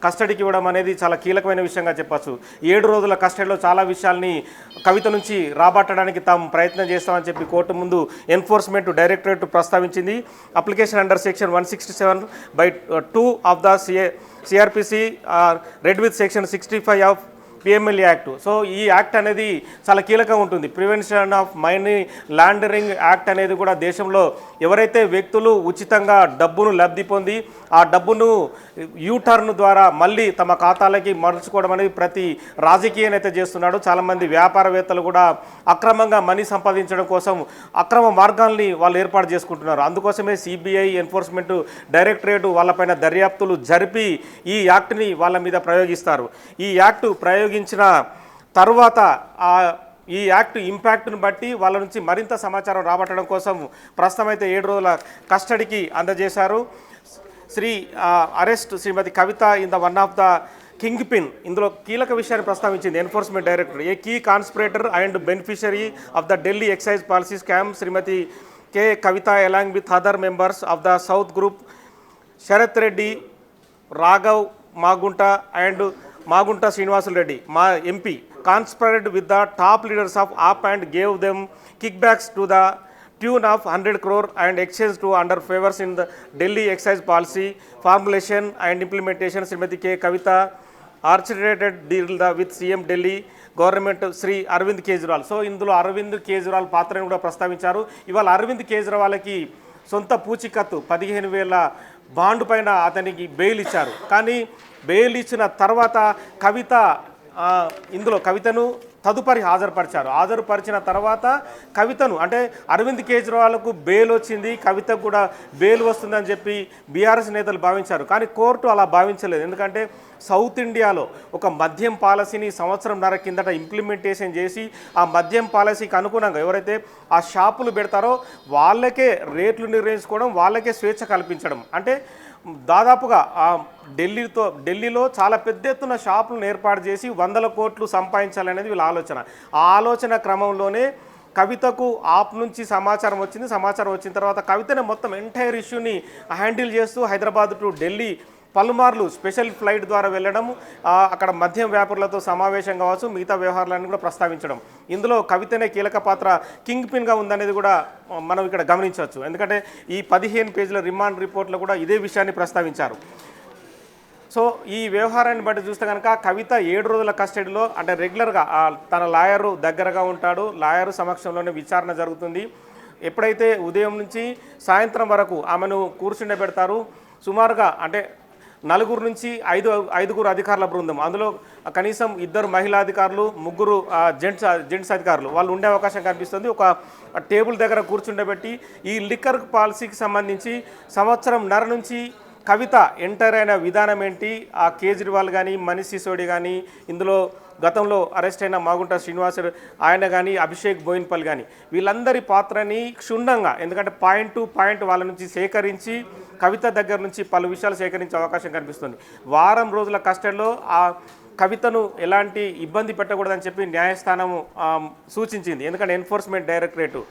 కస్టడీకి ఇవ్వడం అనేది చాలా కీలకమైన విషయంగా చెప్పచ్చు. 7 రోజుల కస్టడీలో చాలా విషయాల్ని కవిత నుంచి రాబట్టడానికి తాము ప్రయత్నం చేస్తామని చెప్పి కోర్టు ముందు ఎన్ఫోర్స్మెంట్ డైరెక్టరేట్ ప్రస్తావించింది. Application under section 167/2 of the CrPC read with section 65 of PML act. So ఈ యాక్ట్ అనేది చాలా కీలకంగా ఉంటుంది. Prevention of money laundering act అనేది కూడా దేశంలో ఎవరైతే వ్యక్తులు ఉచితంగా డబ్బును లబ్ధి పొంది ఆ డబ్బును యూటర్న్ ద్వారా మళ్ళీ తమ ఖాతాలకి మరల్చుకోవడం అనేది ప్రతి రాజకీయ నేత చేస్తున్నాడు. చాలామంది వ్యాపారవేత్తలు కూడా అక్రమంగా మనీ సంపాదించడం కోసం అక్రమ మార్గాల్ని వాళ్ళు ఏర్పాటు చేసుకుంటున్నారు. అందుకోసమే సిబిఐ ఎన్ఫోర్స్మెంట్ డైరెక్టరేట్ వాళ్ళపైన దర్యాప్తులు జరిపి ఈ యాక్ట్ని వాళ్ళ మీద ప్రయోగిస్తారు. ఈ యాక్ట్ ప్రయోగించిన తర్వాత ఈ యాక్ట్ ఇంపాక్ట్ను బట్టి వాళ్ళ నుంచి మరింత సమాచారం రాబట్టడం కోసం ప్రస్తుతం అయితే 7 రోజుల కస్టడీకి అందజేశారు. Arrest Shrimati Kavitha in the one of the kingpin. ఇందులో కీలక విషయాన్ని ప్రస్తావించింది enforcement director. A key conspirator and beneficiary of the Delhi excise policy scam Shrimati K Kavitha along with other members of the south group Sarath Reddy, Raghav Magunta and Magunta Srinivasulu Reddy మా MP conspired with the top leaders of AAP and gave them kickbacks to the tune of 100 crore and exchange to under favors in the Delhi excise policy formulation and implementation. Srimati K. Kavita architected deal with CM Delhi government Shri Arvind Kejriwal. So ఇందులో అరవింద్ కేజ్రీవాల్ పాత్రను కూడా ప్రస్తావించారు. ఇవాళ అరవింద్ కేజ్రీవాల్కి సొంత పూచికత్తు 15,000 bond పైన అతనికి bail ఇచ్చారు. కానీ బెయిల్ ఇచ్చిన తర్వాత ఇందులో కవితను తదుపరి హాజరుపరిచిన తర్వాత కవితను అంటే అరవింద్ కేజ్రీవాల్కు బెయిల్ వచ్చింది, కవితకు కూడా బెయిల్ వస్తుందని చెప్పి బీఆర్ఎస్ నేతలు భావించారు. కానీ కోర్టు అలా భావించలేదు. ఎందుకంటే సౌత్ ఇండియాలో ఒక మద్యం పాలసీని సంవత్సరంన్నర కిందట ఇంప్లిమెంటేషన్ చేసి ఆ మద్యం పాలసీకి అనుగుణంగా ఎవరైతే ఆ షాపులు పెడతారో వాళ్ళకే రేట్లు నిర్ణయించుకోవడం, వాళ్ళకే స్వేచ్ఛ కల్పించడం. అంటే దాదాపుగా ఢిల్లీలో చాలా పెద్ద ఎత్తున షాపులను ఏర్పాటు చేసి 100 కోట్లు సంపాదించాలనేది వీళ్ళ ఆలోచన. ఆ ఆలోచన క్రమంలోనే కవితకు ఆప్ నుంచి సమాచారం వచ్చిన తర్వాత కవితనే మొత్తం ఎంటైర్ ఇష్యూని హ్యాండిల్ చేస్తూ హైదరాబాద్ టు ఢిల్లీ పలుమార్లు స్పెషల్ ఫ్లైట్ ద్వారా వెళ్ళడం, అక్కడ మద్యం వ్యాపారులతో సమావేశం కావచ్చు, మిగతా వ్యవహారాలను కూడా ప్రస్తావించడం. ఇందులో కవితనే కీలక పాత్ర కింగ్ పిన్గా ఉందనేది కూడా మనం ఇక్కడ గమనించవచ్చు. ఎందుకంటే ఈ 15 పేజీల రిమాండ్ రిపోర్ట్లో కూడా ఇదే విషయాన్ని ప్రస్తావించారు. సో ఈ వ్యవహారాన్ని బట్టి చూస్తే కనుక కవిత 7 రోజుల కస్టడీలో అంటే రెగ్యులర్గా తన లాయరు దగ్గరగా ఉంటాడు. లాయరు సమక్షంలోనే విచారణ జరుగుతుంది. ఎప్పుడైతే ఉదయం నుంచి సాయంత్రం వరకు ఆమెను కూర్చుండబెడతారు. సుమారుగా అంటే 4 నుంచి 5 అధికారుల బృందం, అందులో కనీసం 2 మహిళా అధికారులు, 3 జెంట్స్ అధికారులు వాళ్ళు ఉండే అవకాశం కనిపిస్తుంది. ఒక టేబుల్ దగ్గర కూర్చుండబెట్టి ఈ లిక్కర్ పాలసీకి సంబంధించి సంవత్సరంన్నర నుంచి కవిత ఎంటర్ అయిన విధానం ఏంటి, ఆ కేజ్రీవాల్ కానీ, మనీష్ సిసోడి కానీ, ఇందులో గతంలో అరెస్ట్ అయిన మాగుంట శ్రీనివాసుడు ఆయన కానీ, అభిషేక్ బోయిన్పల్ కానీ వీళ్ళందరి పాత్రని క్షుణ్ణంగా, ఎందుకంటే పాయింట్ టు పాయింట్ వాళ్ళ నుంచి సేకరించి కవిత దగ్గర నుంచి పలు విషయాలు సేకరించే అవకాశం కనిపిస్తుంది. వారం రోజుల కస్టడీలో ఆ కవితను ఎలాంటి ఇబ్బంది పెట్టకూడదని చెప్పి న్యాయస్థానం సూచించింది. ఎందుకంటే ఎన్ఫోర్స్మెంట్ డైరెక్టరేటు